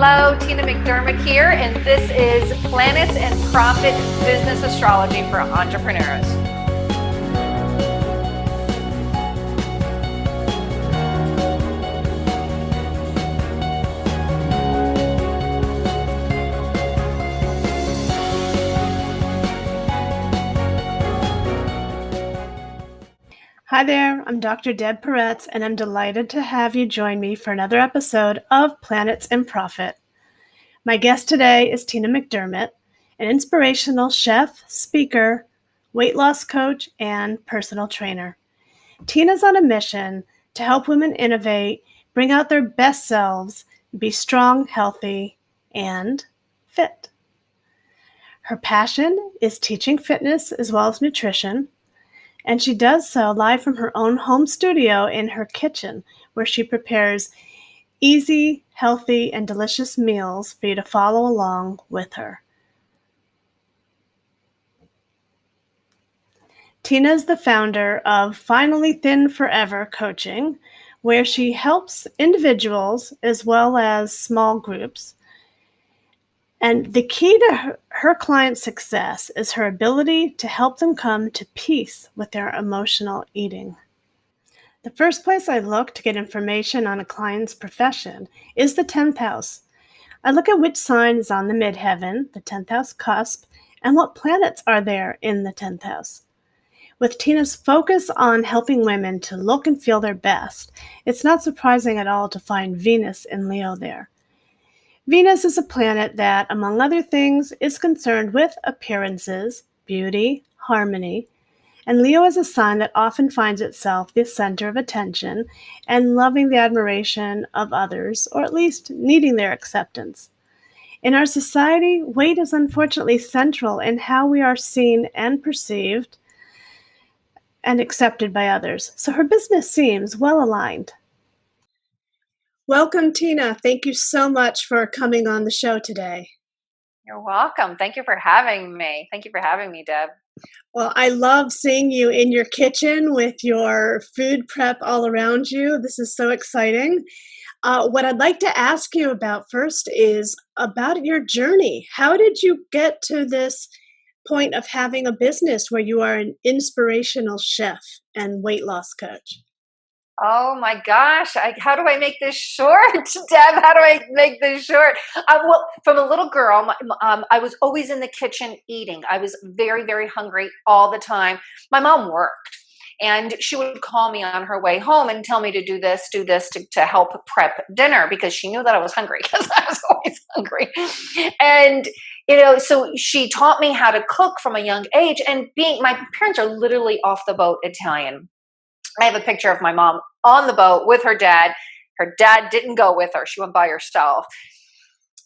Hello, Tina McDermott here, and this is Planets and Profit Business Astrology for Entrepreneurs. Hi there, I'm Dr. Deb Peretz, and I'm delighted to have you join me for another episode of Planets and Profit. My guest today is Tina McDermott, an inspirational chef, speaker, weight loss coach, and personal trainer. Tina's on a mission to help women innovate, bring out their best selves, be strong, healthy, and fit. Her passion is teaching fitness as well as nutrition, and she does so live from her own home studio in her kitchen, where she prepares easy, healthy, and delicious meals for you to follow along with her. Tina is the founder of Finally Thin Forever Coaching, where she helps individuals as well as small groups. And the key to her client success is her ability to help them come to peace with their emotional eating. The first place I look to get information on a client's profession is the 10th house. I look at which sign is on the midheaven, the 10th house cusp, and what planets are there in the 10th house. With Tina's focus on helping women to look and feel their best, it's not surprising at all to find Venus in Leo there. Venus is a planet that, among other things, is concerned with appearances, beauty, harmony, and Leo is a sign that often finds itself the center of attention and loving the admiration of others, or at least needing their acceptance. In our society, weight is unfortunately central in how we are seen and perceived and accepted by others, so her business seems well aligned. Welcome, Tina. Thank you so much for coming on the show today. You're welcome. Thank you for having me. Thank you for having me, Deb. Well, I love seeing you in your kitchen with your food prep all around you. This is so exciting. What I'd like to ask you about first is about your journey. How did you get to this point of having a business where you are an inspirational chef and weight loss coach? Oh my gosh. How do I make this short, Deb? How do I make this short? Well, from a little girl, I was always in the kitchen eating. I was very, very hungry all the time. My mom worked, and she would call me on her way home and tell me to do this to help prep dinner, because she knew that I was hungry, because I was always hungry. And so she taught me how to cook from a young age. And my parents are literally off the boat Italian. I have a picture of my mom on the boat with her dad. Her dad didn't go with her. She went by herself.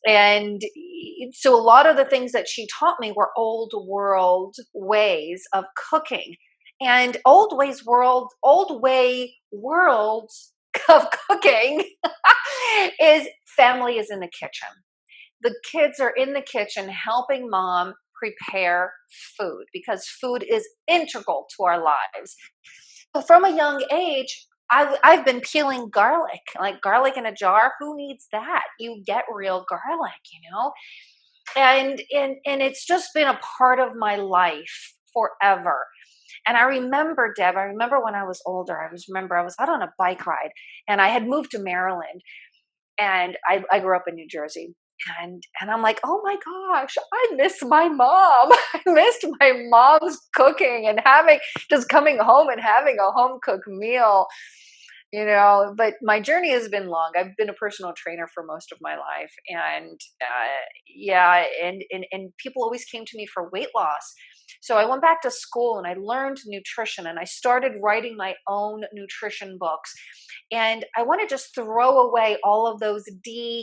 And so a lot of the things that she taught me were old world ways of cooking. And old way worlds of cooking is family is in the kitchen. The kids are in the kitchen helping mom prepare food, because food is integral to our lives. So from a young age, I've been peeling garlic, like garlic in a jar. Who needs that? You get real garlic, and it's just been a part of my life forever. And I remember, Deb, when I was older, I was out on a bike ride, and I had moved to Maryland, and I grew up in New Jersey. And I'm like, oh my gosh, I miss my mom. I missed my mom's cooking and just coming home and having a home cooked meal, but my journey has been long. I've been a personal trainer for most of my life. And and people always came to me for weight loss. So I went back to school and I learned nutrition, and I started writing my own nutrition books. And I want to just throw away all of those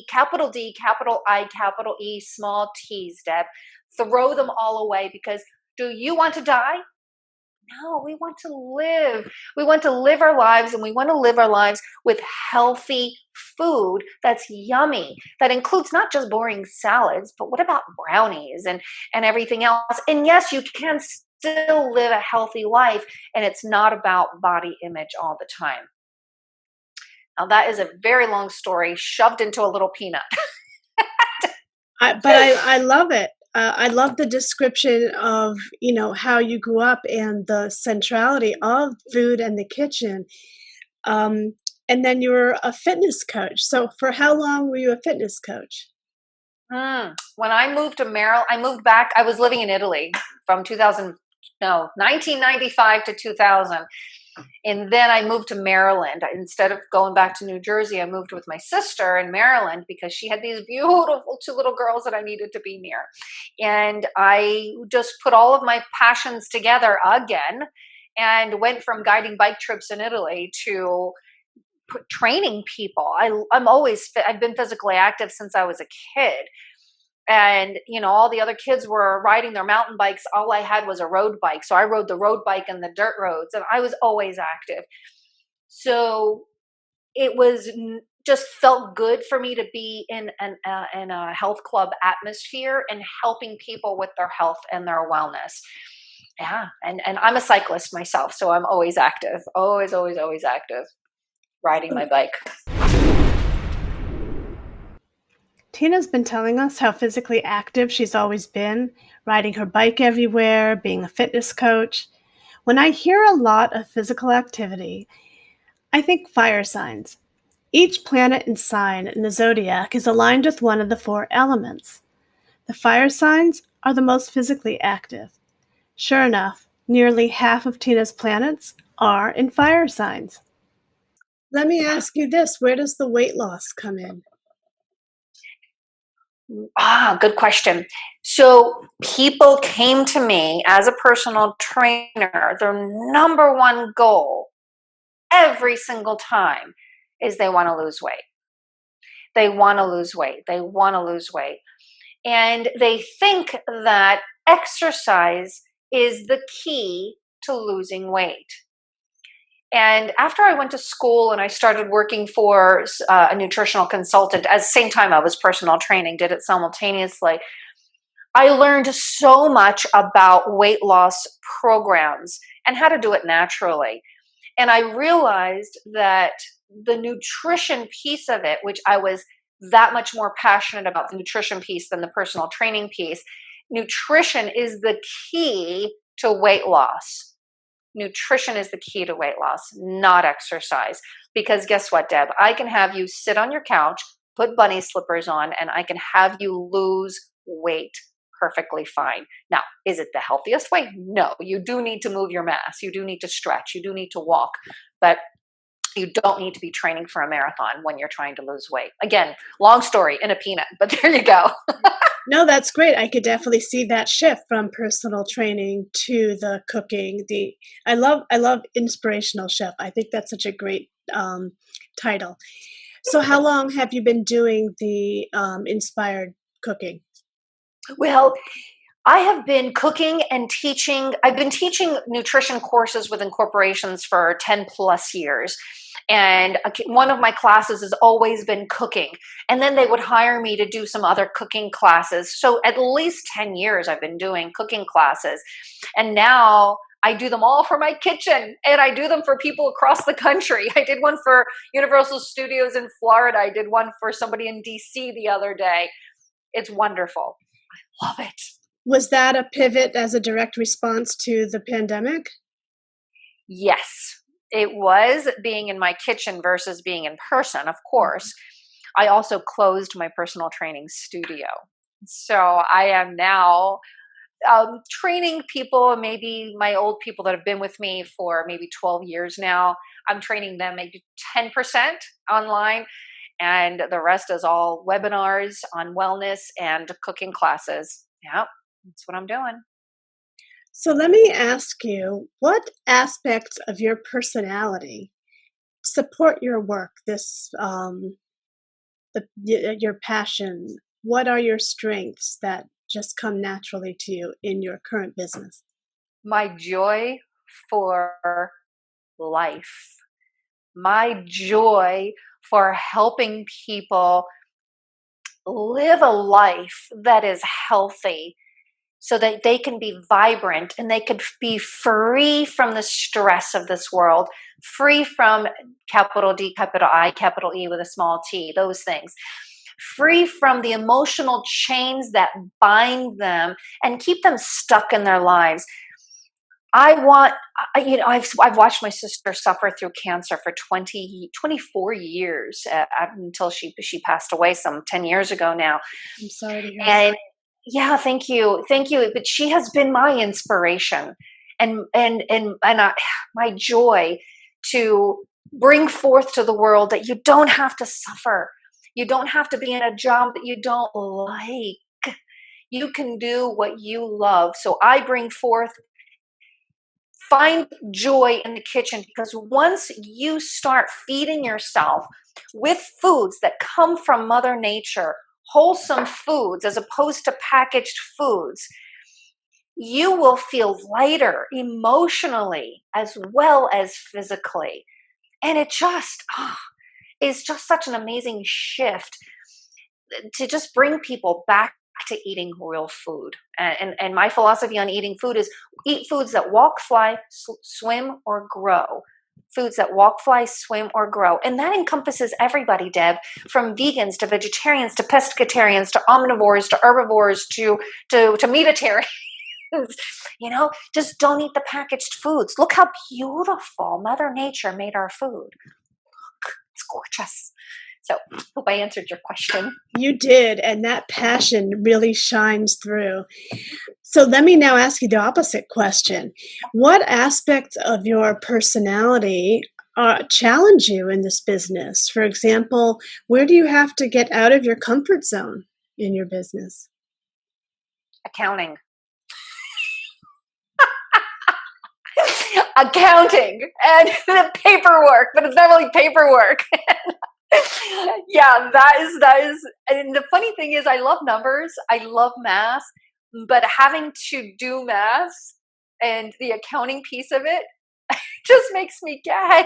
capital D, capital I, capital E, small t's, Deb. Throw them all away, because do you want to die? No, we want to live. We want to live our lives, and we want to live our lives with healthy food that's yummy, that includes not just boring salads, but what about brownies and everything else? And yes, you can still live a healthy life, and it's not about body image all the time. Now, that is a very long story shoved into a little peanut. But I love it. I love the description of, how you grew up and the centrality of food and the kitchen. Um, and then you were a fitness coach. So for how long were you a fitness coach? When I moved to Maryland, I moved back. I was living in Italy from 2000, no, 1995 to 2000. And then I moved to Maryland. Instead of going back to New Jersey, I moved with my sister in Maryland because she had these beautiful two little girls that I needed to be near. And I just put all of my passions together again and went from guiding bike trips in Italy to training people. I'm always fit. I've been physically active since I was a kid. And all the other kids were riding their mountain bikes. All I had was a road bike, so I rode the road bike and the dirt roads, and I was always active. So it was just felt good for me to be in a health club atmosphere and helping people with their health and their wellness. Yeah, and I'm a cyclist myself, so I'm always active, always active, riding my bike. Tina's been telling us how physically active she's always been, riding her bike everywhere, being a fitness coach. When I hear a lot of physical activity, I think fire signs. Each planet and sign in the zodiac is aligned with one of the four elements. The fire signs are the most physically active. Sure enough, nearly half of Tina's planets are in fire signs. Let me ask you this, where does the weight loss come in? Good question. So people came to me as a personal trainer. Their number one goal every single time is they want to lose weight. They want to lose weight. They want to lose weight. And they think that exercise is the key to losing weight. And after I went to school and I started working for a nutritional consultant, at the same time I was personal training, did it simultaneously. I learned so much about weight loss programs and how to do it naturally. And I realized that the nutrition piece of it, which I was that much more passionate about the nutrition piece than the personal training piece, nutrition is the key to weight loss. Nutrition is the key to weight loss, not exercise. Because guess what, Deb? I can have you sit on your couch, put bunny slippers on, and I can have you lose weight perfectly fine. Now, is it the healthiest way? No. You do need to move your mass. You do need to stretch. You do need to walk. But you don't need to be training for a marathon when you're trying to lose weight. Again, long story in a peanut, but there you go. No, that's great. I could definitely see that shift from personal training to the cooking. I love inspirational chef. I think that's such a great title. So, how long have you been doing the inspired cooking? Well, I have been cooking and teaching. I've been teaching nutrition courses within corporations for 10 plus years. And one of my classes has always been cooking. And then they would hire me to do some other cooking classes. So at least 10 years I've been doing cooking classes. And now I do them all for my kitchen and I do them for people across the country. I did one for Universal Studios in Florida. I did one for somebody in DC the other day. It's wonderful. I love it. Was that a pivot as a direct response to the pandemic? Yes, it was being in my kitchen versus being in person, of course. I also closed my personal training studio. So I am now training people, maybe my old people that have been with me for maybe 12 years now. I'm training them maybe 10% online, and the rest is all webinars on wellness and cooking classes. Yeah, that's what I'm doing. So, let me ask you, what aspects of your personality support your work? Your passion. What are your strengths that just come naturally to you in your current business? My joy for life, my joy for helping people live a life that is healthy so that they can be vibrant and they could be free from the stress of this world, free from capital D, capital I, capital E with a small t, those things. free from the emotional chains that bind them and keep them stuck in their lives. I want, I've watched my sister suffer through cancer for 24 years, until she passed away some 10 years ago now. I'm sorry to hear that. And yeah, thank you. Thank you. But she has been my inspiration my joy to bring forth to the world that you don't have to suffer. You don't have to be in a job that you don't like. You can do what you love. So I bring forth, find joy in the kitchen, because once you start feeding yourself with foods that come from Mother Nature, wholesome foods as opposed to packaged foods, you will feel lighter emotionally as well as physically. And it just is just such an amazing shift to just bring people back to eating real food. And my philosophy on eating food is eat foods that walk, fly, swim, or grow. Foods that walk, fly, swim, or grow. And that encompasses everybody, Deb, from vegans to vegetarians to pescatarians to omnivores to herbivores to meatitarians. Just don't eat the packaged foods. Look how beautiful Mother Nature made our food. It's gorgeous. So, hope I answered your question. You did, and that passion really shines through. So let me now ask you the opposite question. What aspects of your personality challenge you in this business? For example, where do you have to get out of your comfort zone in your business? Accounting. Accounting and the paperwork, but it's not really paperwork. Yeah, that is, and the funny thing is, I love numbers, I love math, but having to do math and the accounting piece of it just makes me gag.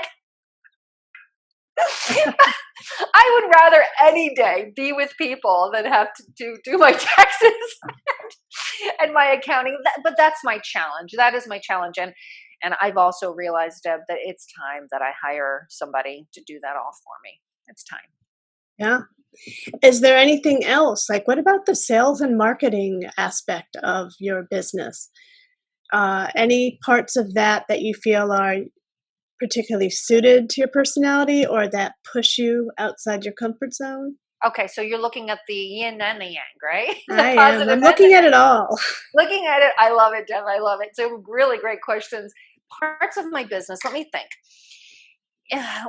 I would rather any day be with people than have to do my taxes and my accounting. But that's my challenge. That is my challenge, and I've also realized, Deb, that it's time that I hire somebody to do that all for me. It's time. Yeah. Is there anything else? Like, what about the sales and marketing aspect of your business? Any parts of that that you feel are particularly suited to your personality or that push you outside your comfort zone? Okay, so you're looking at the yin and the yang, right? The I am. positive I'm and the looking at it negative. all. Looking at it, I love it, Deb. I love it. So really great questions. Parts of my business. Let me think.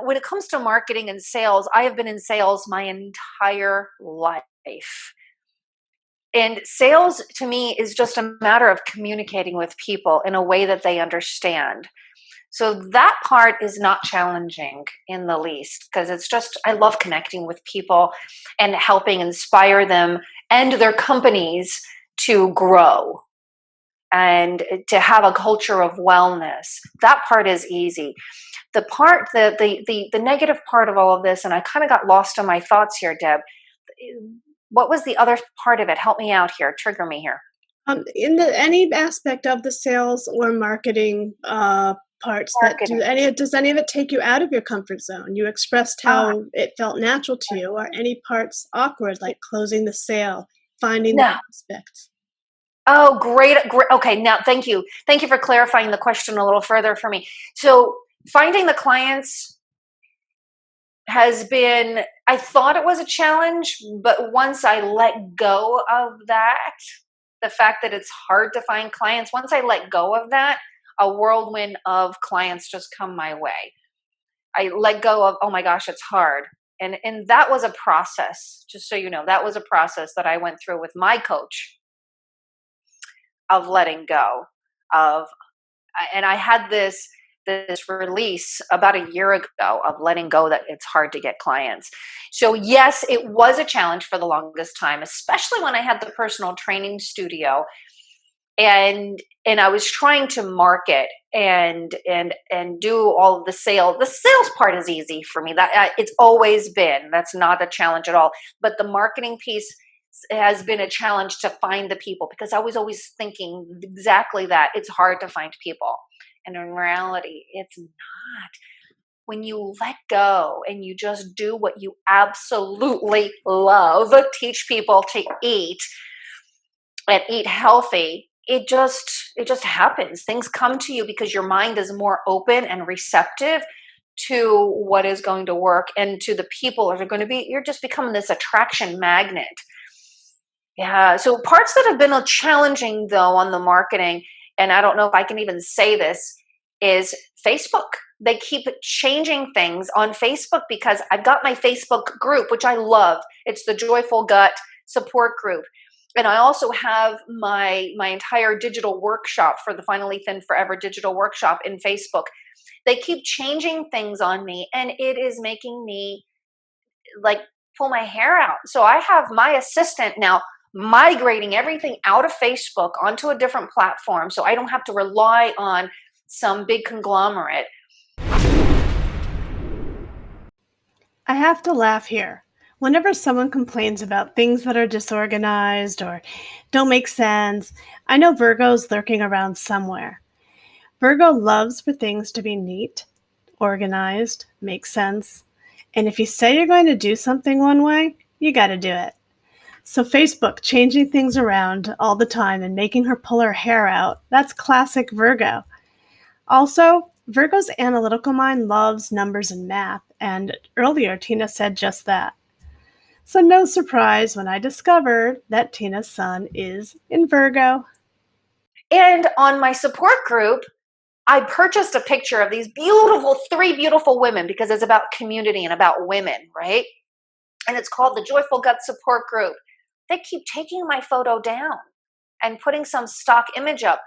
When it comes to marketing and sales, I have been in sales my entire life. And sales to me is just a matter of communicating with people in a way that they understand. So that part is not challenging in the least, because it's just, I love connecting with people and helping inspire them and their companies to grow and to have a culture of wellness. That part is easy. The negative part of all of this, and I kind of got lost in my thoughts here, Deb. What was the other part of it? Help me out here. Trigger me here. In any aspect of the sales or marketing parts that Marketing. does any of it take you out of your comfort zone? You expressed Ah, how it felt natural to you. Are any parts awkward, like closing the sale, finding the no. prospects? Oh, great, great. Okay, now thank you. Thank you for clarifying the question a little further for me. So, finding the clients has been, I thought it was a challenge, but once I let go of that, the fact that it's hard to find clients, once I let go of that, a whirlwind of clients just come my way. I let go of, oh my gosh, it's hard. And that was a process, just so you know, that was a process that I went through with my coach of letting go of, and I had this release about a year ago of letting go that it's hard to get clients. So yes, it was a challenge for the longest time, especially when I had the personal training studio and I was trying to market and do all of the sales. The sales part is easy for me. That it's always been. That's not a challenge at all. But the marketing piece has been a challenge to find the people, because I was always thinking exactly that. It's hard to find people. And in reality, it's not. when you let go and you just do what you absolutely love, teach people to eat and eat healthy, it just happens. Things come to you because your mind is more open and receptive to what is going to work and to the people that are going to be. You're just becoming this attraction magnet. Yeah. So parts that have been challenging though on the marketing, and I don't know if I can even say this, is Facebook. They keep changing things on Facebook because I've got my Facebook group, which I love. It's the Joyful Gut support group. And I also have my entire digital workshop for the Finally Thin Forever digital workshop in Facebook. They keep changing things on me, and it is making me like pull my hair out. So I have my assistant now migrating everything out of Facebook onto a different platform so I don't have to rely on some big conglomerate. I have to laugh here. Whenever someone complains about things that are disorganized or don't make sense, I know Virgo's lurking around somewhere. Virgo loves for things to be neat, organized, make sense. And if you say you're going to do something one way, you got to do it. So Facebook changing things around all the time and making her pull her hair out, that's classic Virgo. Also, Virgo's analytical mind loves numbers and math, and earlier Tina said just that. So no surprise when I discovered that Tina's sun is in Virgo. And on my support group, I purchased a picture of these three beautiful women because it's about community and about women, right? And it's called the Joyful Gut Support Group. They keep taking my photo down and putting some stock image up.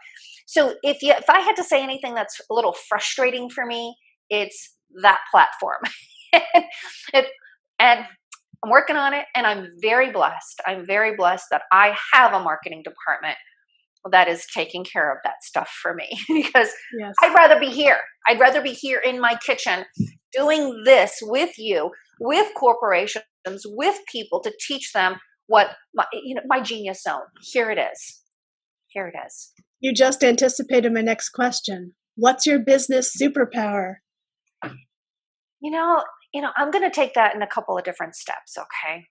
So if I had to say anything that's a little frustrating for me, it's that platform. And I'm working on it, and I'm very blessed. I'm very blessed that I have a marketing department that is taking care of that stuff for me because Yes. I'd rather be here. I'd rather be here in my kitchen doing this with you, with corporations, with people to teach them what my genius zone. Here it is. Here it is. You just anticipated my next question. What's your business superpower? You know, I'm going to take that in a couple of different steps, okay?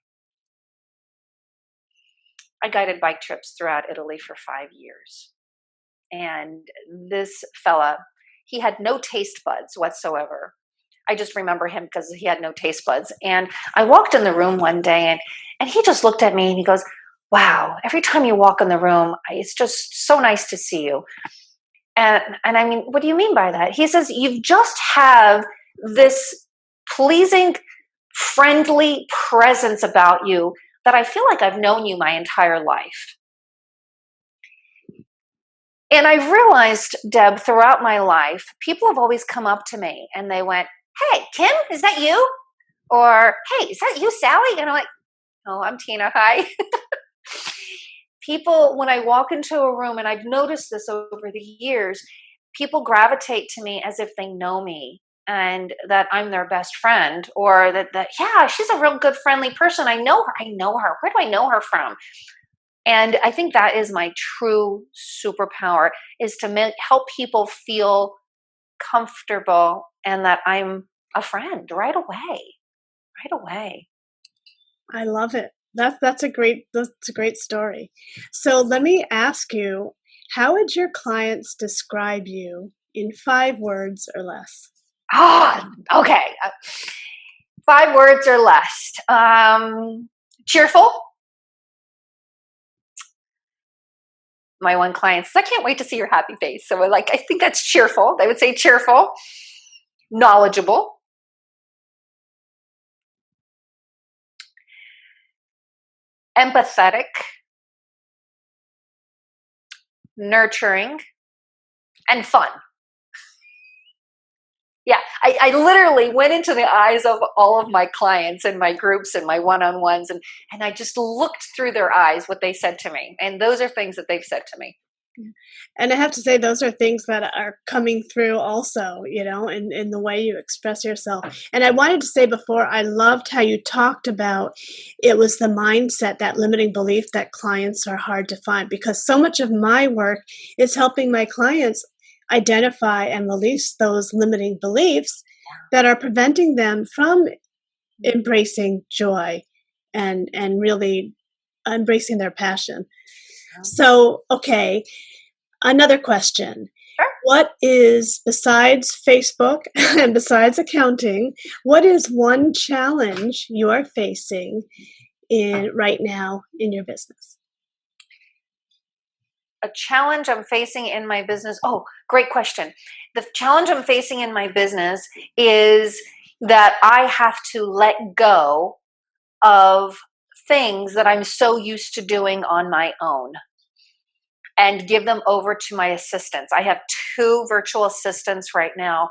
I guided bike trips throughout Italy for 5 years. And this fella, he had no taste buds whatsoever. I just remember him because he had no taste buds. And I walked in the room one day, and he just looked at me and he goes, wow, every time you walk in the room, it's just so nice to see you. And I mean, what do you mean by that? He says, you just have this pleasing, friendly presence about you that I feel like I've known you my entire life. And I realized, Deb, throughout my life, people have always come up to me and they went, hey, Kim, is that you? Or, hey, is that you, Sally? And I'm like, oh, I'm Tina. Hi. People, when I walk into a room, and I've noticed this over the years, people gravitate to me as if they know me and that I'm their best friend, or that yeah, she's a real good, friendly person. I know her. Where do I know her from? And I think that is my true superpower, is to help people feel comfortable and that I'm a friend right away. I love it. That's a great story. So let me ask you, how would your clients describe you in 5 words or less? Okay. 5 words or less. Cheerful. My one client says, I can't wait to see your happy face. So I think that's cheerful. They would say cheerful, knowledgeable, empathetic, nurturing, and fun. Yeah, I literally went into the eyes of all of my clients and my groups and my one-on-ones, and I just looked through their eyes what they said to me. And those are things that they've said to me. And I have to say, those are things that are coming through also, in the way you express yourself. And I wanted to say before, I loved how you talked about it was the mindset, that limiting belief that clients are hard to find, because so much of my work is helping my clients identify and release those limiting beliefs that are preventing them from embracing joy and really embracing their passion. So, okay, another question. Sure. What is, besides Facebook and besides accounting, what is one challenge you are facing in right now in your business? A challenge I'm facing in my business. Oh, great question. The challenge I'm facing in my business is that I have to let go of things that I'm so used to doing on my own and give them over to my assistants. I have two virtual assistants right now,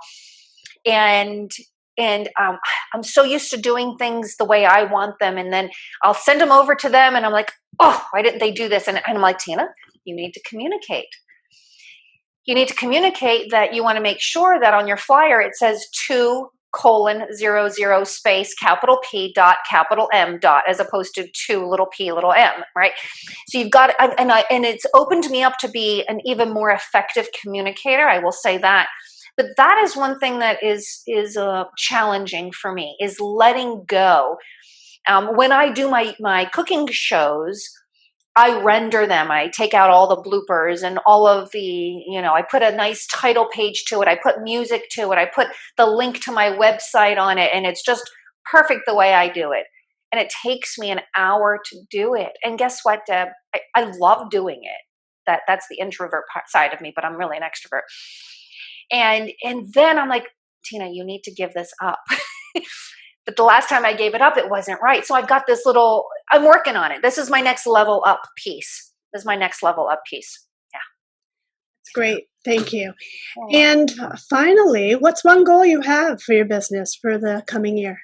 and I'm so used to doing things the way I want them, and then I'll send them over to them, and I'm like, oh, why didn't they do this? And I'm like, Tina, you need to communicate. You need to communicate that you want to make sure that on your flyer it says 2:00 space capital P dot capital M dot, as opposed to 2 p little m, right? So you've got, and it's opened me up to be an even more effective communicator. I will say that. But that is one thing that is challenging for me, is letting go. When I do my cooking shows, I render them. I take out all the bloopers and all of the, I put a nice title page to it. I put music to it. I put the link to my website on it. And it's just perfect the way I do it. And it takes me an hour to do it. And guess what, Deb? I love doing it. That's the introvert side of me, but I'm really an extrovert. And then I'm like, Tina, you need to give this up. But the last time I gave it up, it wasn't right. So I've got this I'm working on it. This is my next level up piece. This is my next level up piece. Yeah. Great. Thank you. And finally, what's one goal you have for your business for the coming year?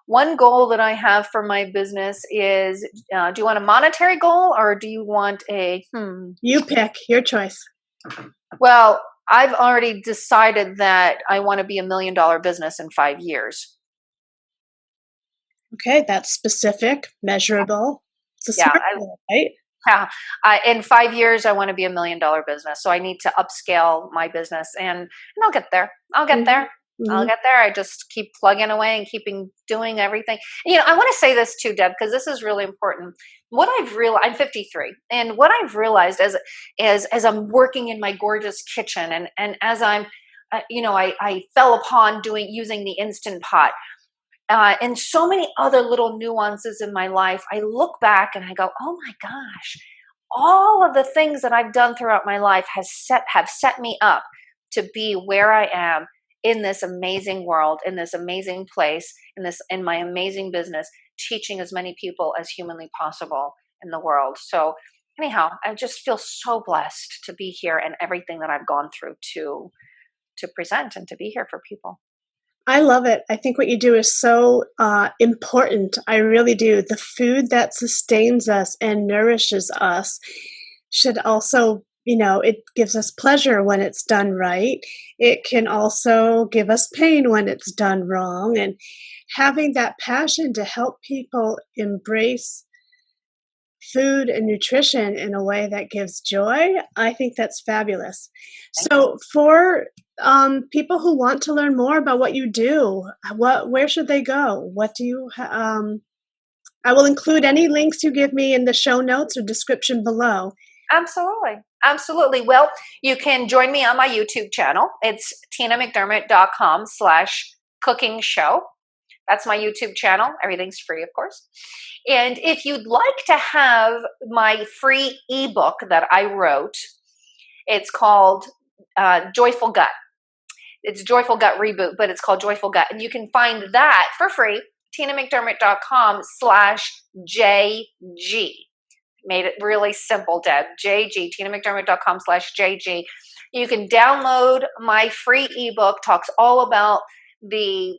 One goal that I have for my business is, do you want a monetary goal, or do you want You pick, your choice. Well, I've already decided that I want to be $1 million business in 5 years. Okay, that's specific, measurable. It's a smart goal, right? Yeah. In 5 years, I want to be $1 million business. So I need to upscale my business, and I'll get there. I'll get there. I'll get there. I just keep plugging away and keeping doing everything. I want to say this too, Deb, because this is really important. What I've realized, I'm 53, and what I've realized as I'm working in my gorgeous kitchen, and as I'm, I fell upon using the Instant Pot. And so many other little nuances in my life, I look back and I go, oh my gosh, all of the things that I've done throughout my life have set me up to be where I am in this amazing world, in this amazing place, in my amazing business, teaching as many people as humanly possible in the world. So anyhow, I just feel so blessed to be here, and everything that I've gone through to present and to be here for people. I love it. I think what you do is so important. I really do. The food that sustains us and nourishes us should also, it gives us pleasure when it's done right. It can also give us pain when it's done wrong. And having that passion to help people embrace food and nutrition in a way that gives joy, I think that's fabulous. So for people who want to learn more about what you do, where should they go? What do you I will include any links you give me in the show notes or description below. Absolutely. Well, you can join me on my YouTube channel. It's tinamcdermott.com/cooking show. That's my YouTube channel. Everything's free, of course. And if you'd like to have my free ebook that I wrote, it's called Joyful Gut. It's Joyful Gut Reboot, but it's called Joyful Gut. And you can find that for free, tinamcdermott.com/JG. Made it really simple, Deb. JG, tinamcdermott.com/JG. You can download my free ebook, talks all about the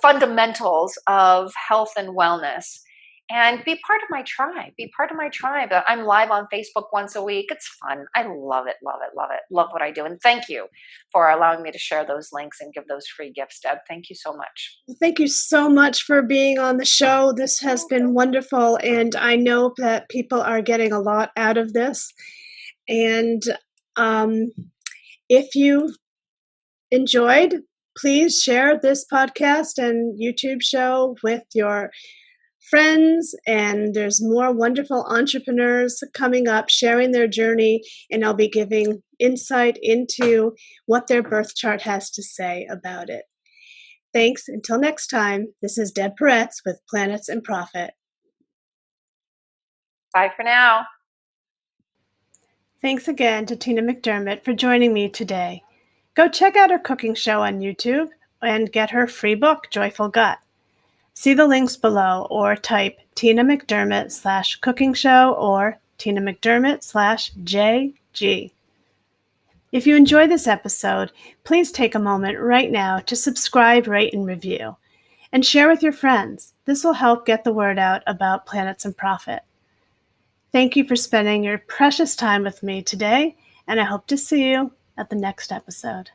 fundamentals of health and wellness, and be part of my tribe. Be part of my tribe. I'm live on Facebook once a week. It's fun. I love it, love it, love it. Love what I do. And thank you for allowing me to share those links and give those free gifts, Deb. Thank you so much. Thank you so much for being on the show. This has been wonderful, and I know that people are getting a lot out of this. And if you enjoyed, Please share this podcast and YouTube show with your friends, and there's more wonderful entrepreneurs coming up sharing their journey, and I'll be giving insight into what their birth chart has to say about it. Thanks. Until next time, this is Deb Peretz with Planets and Profit. Bye for now. Thanks again to Tina McDermott for joining me today. Go check out her cooking show on YouTube and get her free book, Joyful Gut. See the links below or type Tina McDermott /cooking show or Tina McDermott /JG. If you enjoyed this episode, please take a moment right now to subscribe, rate, and review, and share with your friends. This will help get the word out about Planets and Profit. Thank you for spending your precious time with me today, and I hope to see you at the next episode.